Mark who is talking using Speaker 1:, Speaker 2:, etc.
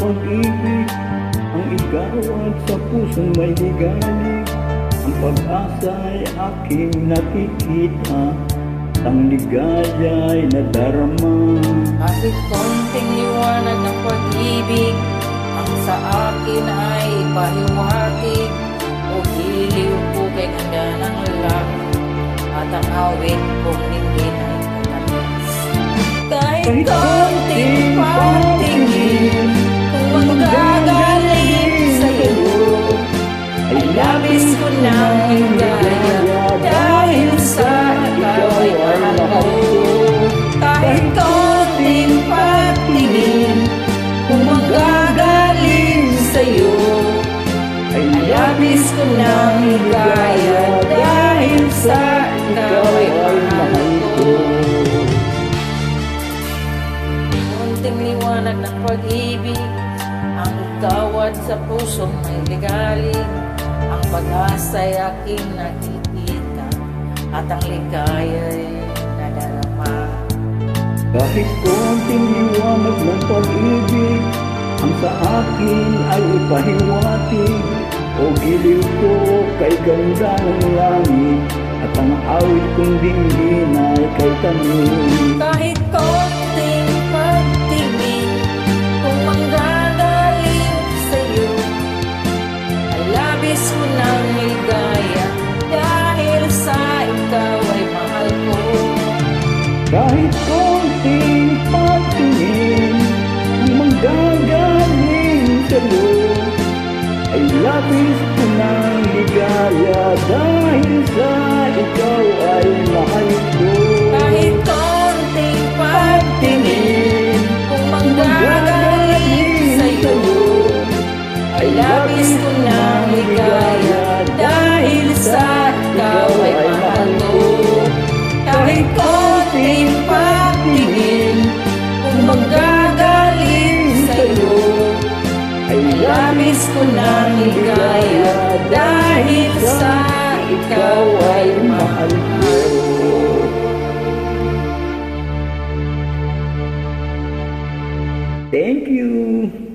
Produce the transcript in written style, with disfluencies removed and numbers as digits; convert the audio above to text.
Speaker 1: pag-ibig, ang ikaw at sa pusong may ligalig. Ang pag-asa ay aking nakikita, ang ligaya'y nadarama.
Speaker 2: Kahit konting liwanag ng pag-ibig, ang sa akin ay pahiwatig. O giliw ko kay ganda ng langit, at ang awit kong ningin ay katamis. Kahit konting pagtingin, kung manggagaling sa'yo, ay labis ko nang higaya, dahil sa ikaw ay mahal ko. Kahit konting pagtingin, kung manggagaling sa'yo, ay labis ko nang higaya, dahil sa ikaw ay mahal ko. Konting liwanag ng pag-ibig, ang ikaw at sa pusong may ligalig. Ang pag-asa'y aking nakikita, at ang ligaya'y nadarama.
Speaker 1: Kahit konting liwanag ng pag-ibig, ang sa akin ay ipahiwatig. O giliw ko kay ganda ng langit, at ang awit kong dinggin ay kay tamis.
Speaker 2: Kahit konting pagtingin, kung manggagaling sa'yo, ay labis ko nang ligaya, dahil sa ikaw ay mahal ko.
Speaker 1: Kahit konting pagtingin, kung manggagaling sa'yo, ay labis ko ng ligaya, dahil sa ikaw ay mahal ko.
Speaker 2: Kahit konting pagtingin, kung manggagaling sa'yo, ay labis ko ng ligaya, dahil sa ikaw ay mahal ko. Kahit konting pagtingin, kung manggagaling sa'yo, ay labis ko ng ligaya, dahil sa ikaw ay mahal ko.
Speaker 1: Thank you.